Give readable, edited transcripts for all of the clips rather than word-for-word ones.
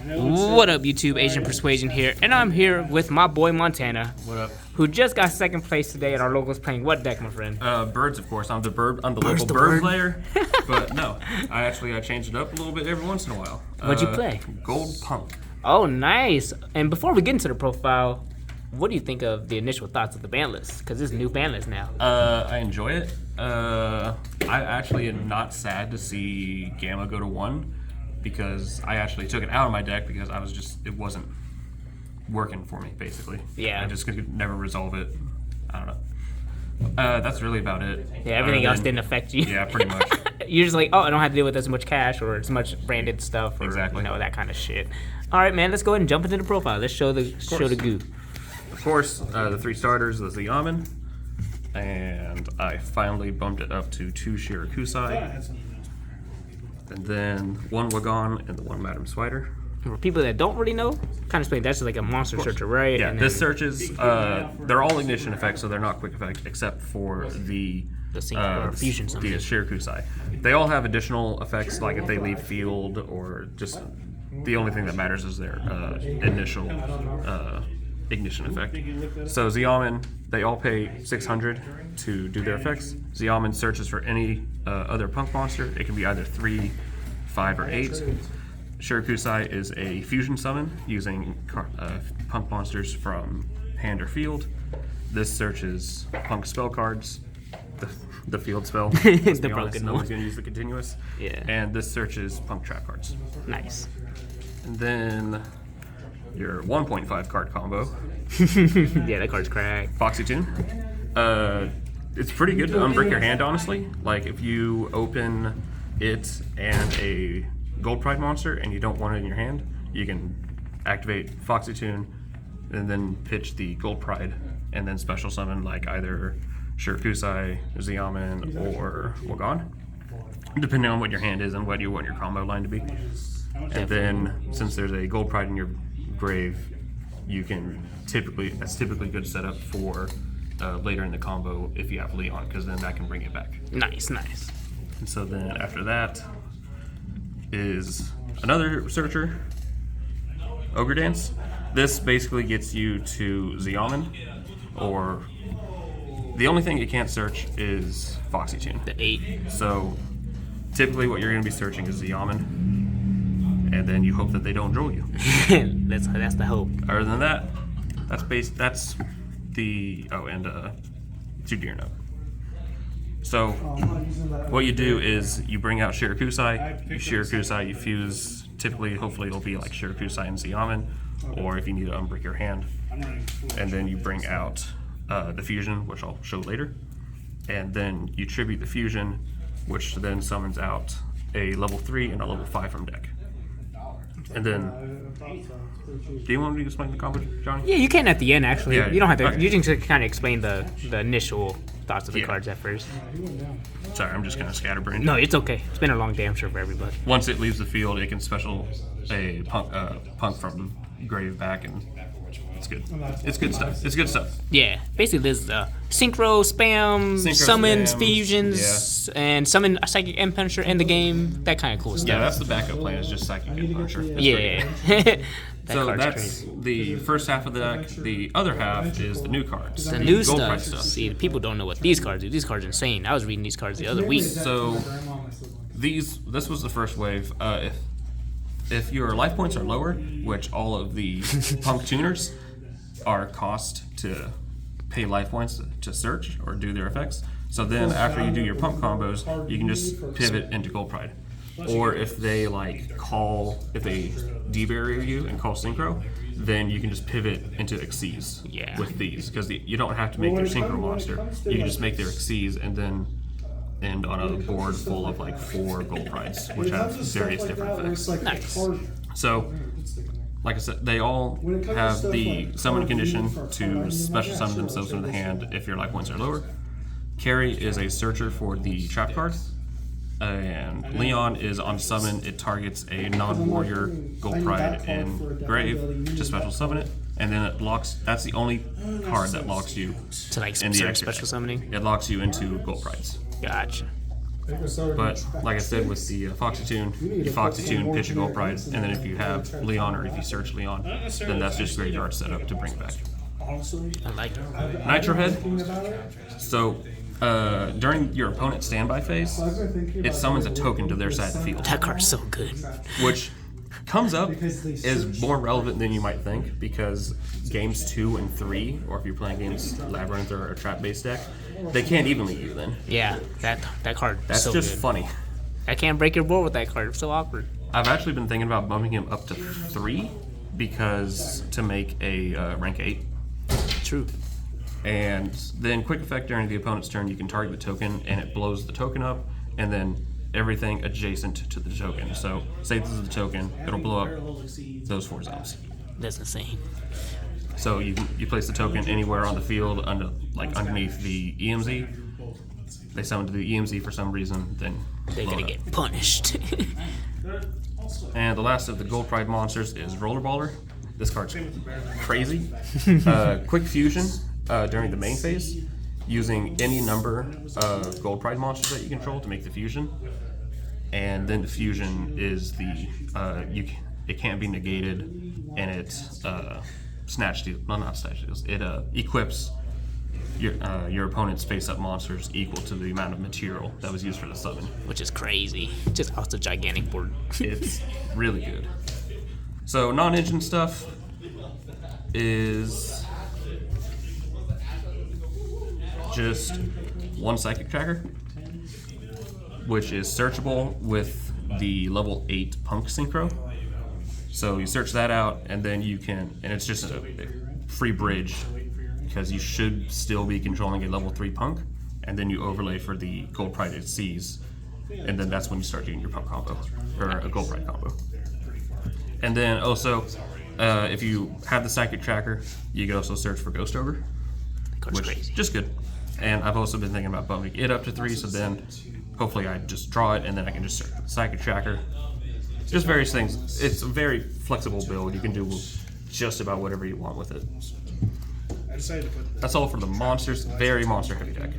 What up, YouTube? Asian Persuasion here, and I'm here with my boy Montana. What up? Who just got second place today at our locals playing what deck, my friend? Birds, of course. I'm the local bird player. But no, I changed it up a little bit every once in a while. What'd you play? Gold Punk. Oh, nice. And before we get into the profile, what do you think of the initial thoughts of the ban list? Because it's a new ban list now. I enjoy it. I actually am not sad to see Gamma go to 1 because I actually took it out of my deck because it wasn't working for me, basically. Yeah. I just could never resolve it. I don't know. That's really about it. Yeah, everything else didn't affect you. Yeah, pretty much. You're just like, oh, I don't have to deal with as much cash or as much branded stuff or exactly. That kind of shit. All right, man, let's go ahead and jump into the profile. Let's show the goo. Of course, the 3 starters was the Yamen, and I finally bumped it up to 2 Shirakusai, and then 1 Wagon and the 1 Madam Spider. For people that don't really know, kind of explain, that's just like a monster searcher, right? Yeah, and this searches, they're all ignition effects, so they're not quick effect, except for the fusion something. The Shirakusai. They all have additional effects, like if they leave field, or just the only thing that matters is their initial ignition effect. So Xiamen, they all pay 600 to do their effects. Xiamen searches for any other punk monster. It can be either 3, 5, or 8. Shirakusai is a fusion summon using punk monsters from hand or field. This searches punk spell cards, the field spell. The broken no one. one's going to use the continuous. Yeah. And this searches punk trap cards. Nice. And then your 1.5 card combo. Yeah, that card's cracked. Foxy Tune. It's pretty good to unbrick your hand, honestly. Like if you open it and a Gold Pride monster and you don't want it in your hand, you can activate Foxy Tune and then pitch the Gold Pride and then special summon like either Shirakusai, Xiamen, or Wagon, depending on what your hand is and what you want your combo line to be. And then since there's a Gold Pride in your grave, you can that's typically good setup for later in the combo if you have Leon, because then that can bring it back. Nice. And so then after that is another searcher, Ogre Dance. This basically gets you to Xiamen, or the only thing you can't search is Foxy Tune. The 8. So typically what you're going to be searching is Xiamen, and then you hope that they don't draw you. that's the hope. Other than that, that's the and 2 Deer Note. So what you do is you bring out Shirakusai, you fuse, typically, hopefully it'll be like Shirakusai and Xiamen, or if you need to unbrick your hand, and then you bring out the fusion, which I'll show later, and then you tribute the fusion, which then summons out a level 3 and a level 5 from deck. And then, do you want me to explain the combo, Johnny? Yeah, you can at the end, actually. Yeah, you don't have to. okay. You can just kind of explain the initial thoughts of the cards at first. Sorry, I'm just kind of scatterbrained. No, it's okay. It's been a long day, I'm sure, for everybody. Once it leaves the field, it can special a punk from grave back, and it's good. It's good stuff. It's good stuff. Yeah, basically there's synchro, spam, summons, spams, fusions, and summon a Psychic End Punisher in the game. That kind of cool stuff. Yeah, that's the backup plan, is just Psychic End Punisher. Yeah. So that's the first half of the deck. The other half is the new cards. The new Gold stuff. price stuff. See, people don't know what these cards do. These cards are insane. I was reading these cards the other week. So this was the first wave. If your life points are lower, which all of the punk tuners are cost to pay life points to search or do their effects. So then after you do your punk combos, you can just pivot into Gold Pride. Or if they if they debarrier you and call Synchro, then you can just pivot into Xyz with these, because you don't have to make their Synchro monster. You can just make their Xyz and then end on a board full of like 4 Gold Prides, which have various different effects. Nice. So, like I said, they all have the summon condition to special summon themselves into the hand if your life points are lower. Carry is a searcher for the trap card. And Leon is on summon. It targets a non-warrior Gold Pride in grave to special summon it. And then it locks, that's the only card that locks you To like in the special summoning? It locks you into Gold Prides. Gotcha. But like I said, with the Foxy Tune, you Foxy Tune, pitch a Gold Pride, and then if you have Leon or if you search Leon, then that's just graveyard setup to bring it back. I like it. Nitro Head. So during your opponent's standby phase, it summons a token to their side of the field, That card's so good. which comes up is more relevant than you might think because games 2 and 3, or if you're playing games Labyrinth or a trap-based deck, they can't evenly you then. Yeah, that card. That's so just good. funny. I can't break your board with that card. It's so awkward. I've actually been thinking about bumping him up to 3 because to make a rank 8. True. And then quick effect during the opponent's turn, you can target the token and it blows the token up, and then everything adjacent to the token. So say this is the token, it'll blow up those 4 zones. That's insane. So you place the token anywhere on the field underneath the EMZ. They summon to the EMZ for some reason, then They're blow gonna it up. get punished. And the last of the Gold Pride monsters is Rollerballer. This card's crazy. Quick fusion during the main phase, using any number of Gold Pride monsters that you control to make the fusion. And then the fusion is it can't be negated, and it snatch deals. No, not snatch deals. It equips your opponent's face-up monsters equal to the amount of material that was used for the summon. Which is crazy. Just out the gigantic board. It's really good. So non-engine stuff is just one Psychic Tracker, which is searchable with the level 8 Punk Synchro. So you search that out, and then you can, and it's just a free bridge because you should still be controlling a level 3 Punk, and then you overlay for the Gold Pride it sees, and then that's when you start doing your Punk combo, or a Gold Pride combo. And then also, if you have the Psychic Tracker, you can also search for Ghost Ogre, That card's which is crazy. just good. And I've also been thinking about bumping it up to 3, so then hopefully I just draw it, and then I can just search the Psychic Tracker. Just various things. It's a very flexible build. You can do just about whatever you want with it. That's all for the monsters. Very monster heavy deck.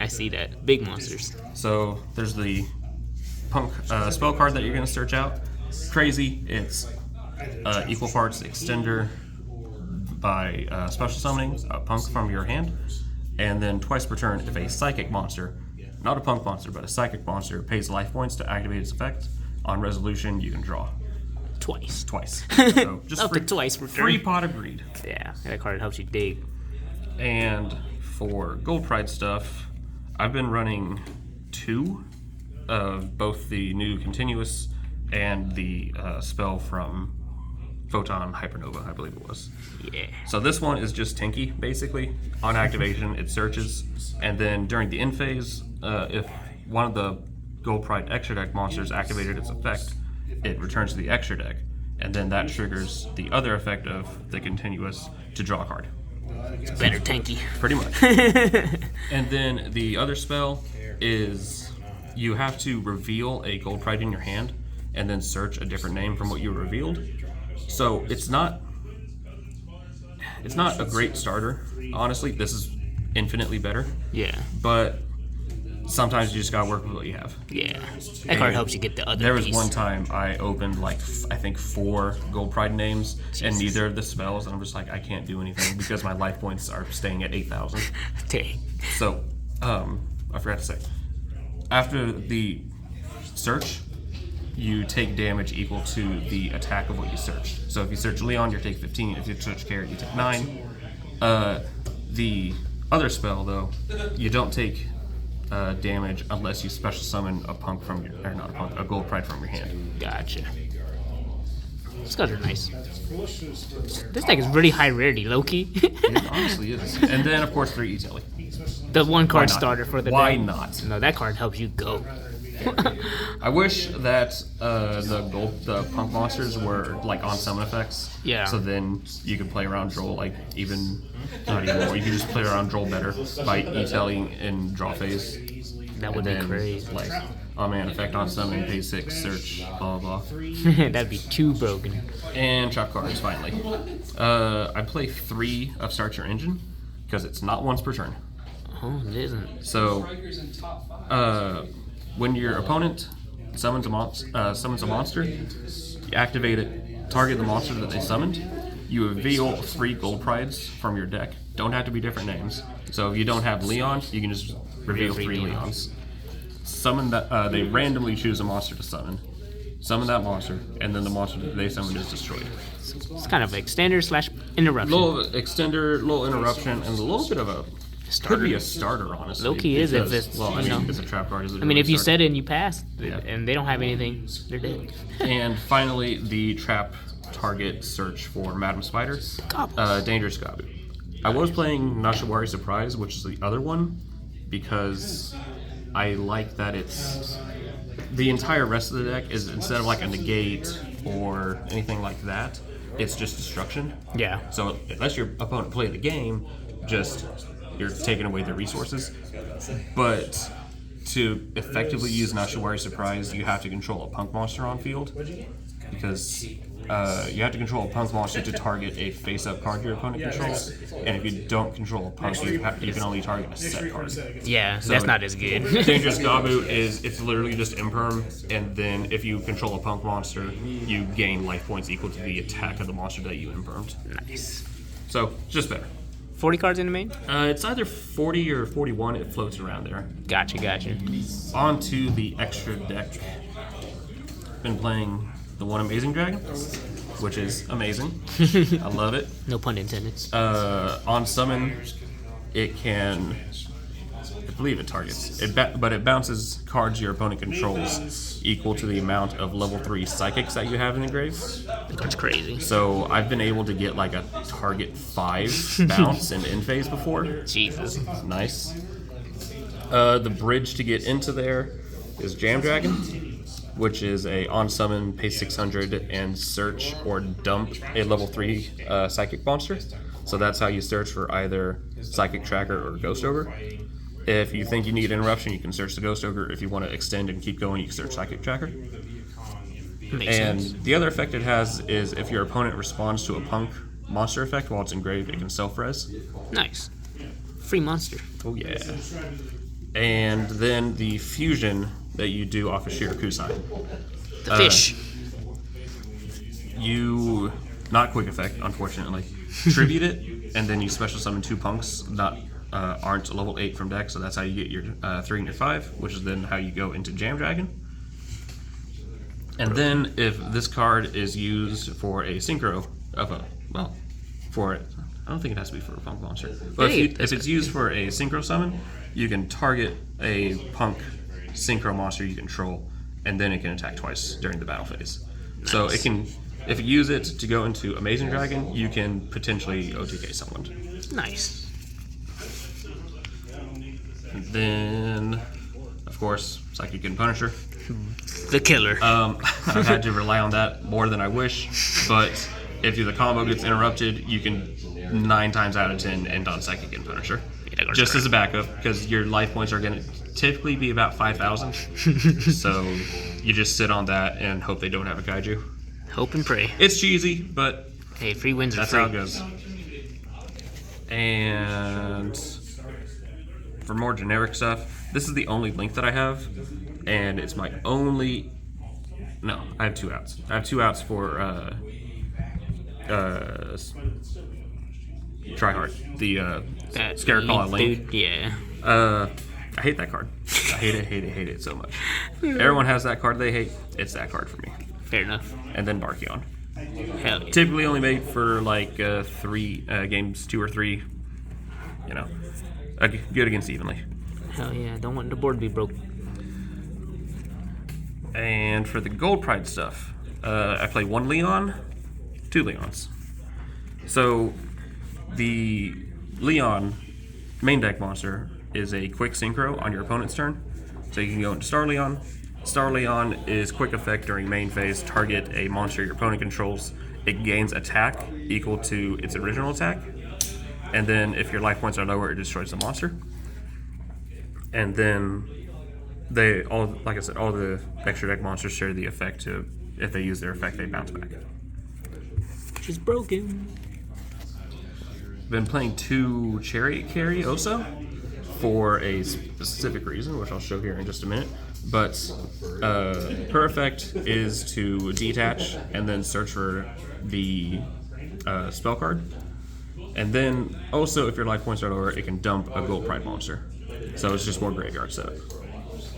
I see that. Big monsters. So there's the Punk spell card that you're going to search out. Crazy. It's equal parts extender by special summoning a Punk from your hand, and then twice per turn if a psychic monster, not a Punk monster but a psychic monster, pays life points to activate its effect. On resolution, you can draw Twice. So just Up to twice per turn. free pot of greed. Yeah, that card helps you dig. And for Gold Pride stuff, I've been running 2 of both the new Continuous and the spell from Photon Hypernova, I believe it was. Yeah. So this one is just Tinky, basically. On activation, it searches, and then during the end phase, if one of the Gold Pride extra deck monsters activated its effect, it returns to the extra deck, and then that triggers the other effect of the Continuous to draw a card. It's better tanky. Pretty much. And then the other spell is you have to reveal a Gold Pride in your hand and then search a different name from what you revealed. So it's not a great starter, honestly. This is infinitely better, Yeah. but sometimes you just gotta work with what you have. Yeah. That card helps you get the other There was piece. one time I opened I think 4 Gold Pride names and neither of the spells, and I'm just like, I can't do anything because my life points are staying at 8,000. Dang. So, I forgot to say, after the search, you take damage equal to the attack of what you searched. So if you search Leon, you take 15. If you search Carrot, you take 9. The other spell, though, you don't take damage unless you special summon a Punk from your, or not a Punk, a Gold Pride from your hand. Gotcha. These cards are nice. This deck is really high rarity, Loki. It honestly is. And then, of course, 3 Etelly. The one card not? starter for the Why deck. not? No, that card helps you go. I wish that the Punk monsters were like on summon effects. Yeah. So then you could play around Droll not even more. You could just play around Droll better by e-telling in draw phase. That would be And then, crazy. Like, oh man, effect on summon, pay 6, search, blah blah blah. That'd be too broken. And trap cards finally. I play 3 of Start Your Engine because it's not once per turn. Oh, it isn't. So when your opponent summons a monster, you activate it, target the monster that they summoned. You reveal 3 gold prides from your deck. Don't have to be different names. So if you don't have Leon, you can just reveal 3 Leons. Summon that. They randomly choose a monster to summon. Summon that monster, and then the monster that they summoned is destroyed. It's kind of extender / interruption. Little extender, little interruption, and a little bit of a could be a starter, honestly. Low key is if it's it's a trap card. I mean, if you set it and you pass, and they don't have anything, they're dead. And finally, the trap target search for Madam Spider, Dangerous Gabu. I was playing Nashawari Surprise, which is the other one, because I like that it's the entire rest of the deck is instead of like a negate or anything like that, it's just destruction. Yeah. So unless your opponent played the game, just you're taking away their resources. But to effectively use Nashawari Surprise, you have to control a punk monster on field, because you have to control a punk monster to target a face-up card your opponent controls, and if you don't control a punk, you can only target a set card. Yeah, so that's not as good. Dangerous Gabu it's literally just imperm, and then if you control a punk monster, you gain life points equal to the attack of the monster that you impermed. Nice. So, just better. 40 cards in the main? It's either 40 or 41. It floats around there. Gotcha. On to the extra deck. Been playing the One Amazing Dragon, which is amazing. I love it. No pun intended. On summon, it can, I believe it targets, but it bounces cards your opponent controls equal to the amount of level 3 psychics that you have in the grave. That's crazy. So I've been able to get like a target 5 bounce in end phase before. Jesus. Nice. The bridge to get into there is Jam Dragon, which is a on summon, pay 600 and search or dump a level 3 psychic monster. So that's how you search for either Psychic Tracker or Ghost Ogre. If you think you need interruption, you can search the Ghost Ogre. If you want to extend and keep going, you can search Psychic Tracker. Makes sense. The other effect it has is if your opponent responds to a punk monster effect while it's engraved, it can self-res. Nice. Free monster. Oh yeah. And then the fusion that you do off of Shirakusai. The fish. You, not quick effect, unfortunately, tribute it, and then you special summon 2 punks that aren't level 8 from deck, so that's how you get your 3 and your 5, which is then how you go into Jam Dragon. And then if this card is used for a synchro of a, well, for it, I don't think it has to be for a punk monster, but if it's used for a synchro summon, you can target a punk synchro monster you control, and then it can attack twice during the battle phase. Nice. So it can, if you use it to go into Amazing Dragon, you can potentially OTK someone. Nice. And then, of course, Psychic and Punisher. The killer. I've had to rely on that more than I wish, but if the combo gets interrupted, you can 9 times out of 10 end on Psychic and Punisher. Just as a backup, because your life points are going to typically be about 5,000. So you just sit on that and hope they don't have a kaiju. Hope and pray. It's cheesy, but hey, free wins are that's free. how it goes. And for more generic stuff, this is the only link that I have, and it's my only. No, I have 2 outs. I have 2 outs for Tryhard, the Scareclaw Link. Dude, yeah. I hate that card. I hate it so much. Everyone has that card they hate. It's that card for me. Fair enough. And then Barkion. Hell yeah. Typically only made for like 3 games, 2 or 3. You know, good against evenly. Hell yeah. Don't want the board to be broke. And for the Gold Pride stuff, I play 1 Leon, 2 Leons. So the Leon main deck monster is a quick synchro on your opponent's turn. So you can go into Star Leon. Star Leon is quick effect during main phase. Target a monster your opponent controls. It gains attack equal to its original attack. And then if your life points are lower, it destroys the monster. And then like I said, all the extra deck monsters share the effect to, if they use their effect, they bounce back. She's broken. Been playing 2 Chariot Carry Oso for a specific reason, which I'll show here in just a minute. But per effect is to detach and then search for the spell card. And then also, if your life points are lower, it can dump a Gold Pride monster. So it's just more graveyard setup.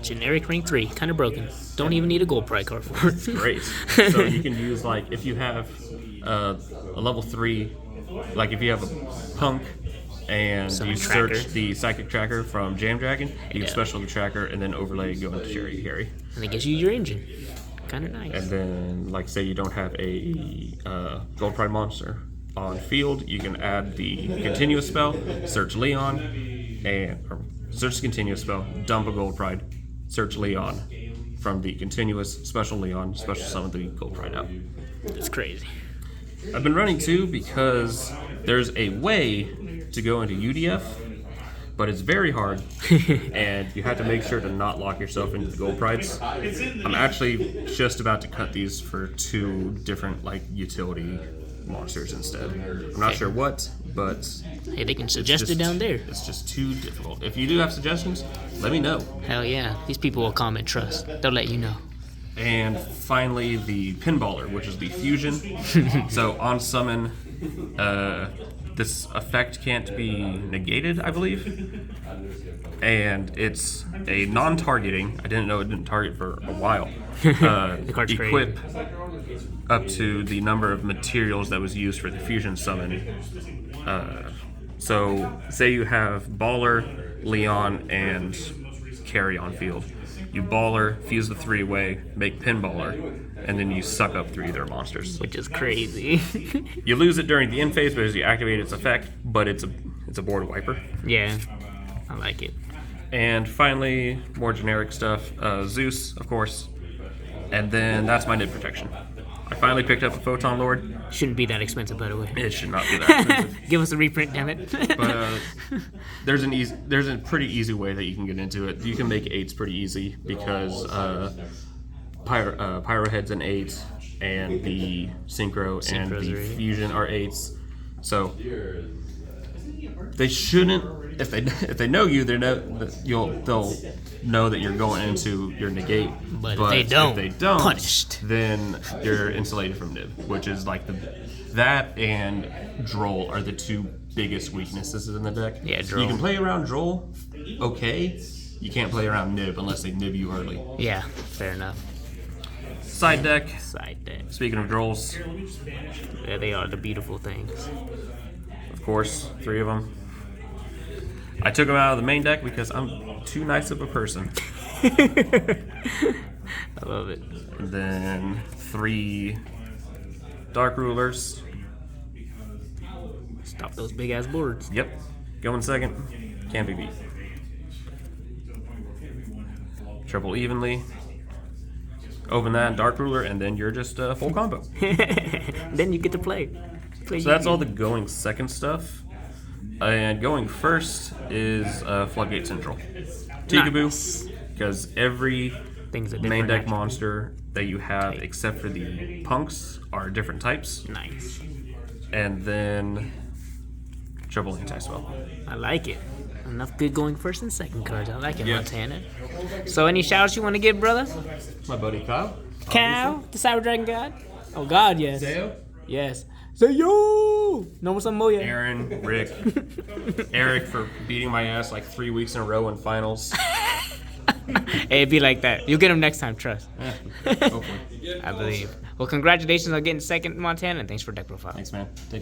Generic rank 3, kind of broken. Don't even need a gold pride card for it. Great. So you can use, like, if you have a level 3, like if you have a Punk and Summon you tracker. search the Psychic Tracker from Jam Dragon, you can special the tracker and then overlay go into Cherry Harry. And it gives you your engine. Kind of nice. And then, like, say you don't have a Gold Pride monster on field, you can add the continuous spell, search Leon, or search the continuous spell, dump a Gold Pride, search Leon from the continuous special Leon, special summon the Gold Pride out. It's crazy. I've been running 2 because there's a way to go into UDF, but it's very hard, and you have to make sure to not lock yourself into the Gold Prides. I'm actually just about to cut these for 2 different, like, utility monsters instead. I'm not sure what, but Hey, they can suggest it down there. it's just too difficult. If you do have suggestions, let me know. Hell yeah. These people will comment trust. They'll let you know. And finally, the Pinballer, which is the fusion. So on summon, this effect can't be negated, I believe. And it's a non-targeting. I didn't know it didn't target for a while. card's Equip up to the number of materials that was used for the fusion summon. So say you have Baller, Leon, and Carry on field. You Baller, fuse the 3-way, make Pinballer, and then you suck up 3 of their monsters. Which is crazy. You lose it during the end phase because you activate its effect, but it's a board wiper. Yeah. I like it. And finally, more generic stuff. Zeus, of course. And then that's my Nib protection. I finally picked up a Photon Lord. Shouldn't be that expensive, by the way. It should not be that expensive. Give us a reprint, damn it. But there's a pretty easy way that you can get into it. You can make 8s pretty easy because Pyro Head's an 8, and the Synchro and Synchro's the are 8. Fusion are 8s. So they shouldn't. If they know you, they'll know that you're going into your negate. But if they don't, punished. Then you're insulated from Nib, which is like that and Droll are the 2 biggest weaknesses in the deck. Yeah, You Droll. can play around Droll, okay. You can't play around Nib unless they Nib you early. Yeah, fair enough. Side deck. Side deck. Speaking of Drolls, Yeah, they are the beautiful things. of course, 3 of them. I took them out of the main deck because I'm too nice of a person. I love it. And then 3 Dark Rulers. Stop those big ass boards. Yep. Going second. Can't be beat. Triple evenly. Open that Dark Ruler, and then you're just full combo. Then you get to play. So that's all the going second stuff. And going first is Floodgate Central. Peekaboo, because every Things are main different, deck actually. monster that you have, except for the punks, are different types. Nice. And then triple anti-spell. I like it. Enough good going first and second cards. I like it, Yeah. Montana. So any shout-outs you want to give, brother? My buddy Kyle. Cal, the Cyber Dragon God? Oh, God, yes. Zayo. Yes. Say yo! No more some more, yeah. Aaron, Rick, Eric for beating my ass like 3 weeks in a row in finals. Hey, it'd be like that. You'll get him next time, trust. Hopefully. I believe. Well, congratulations on getting second, Montana, and thanks for deck profile. Thanks, man. Take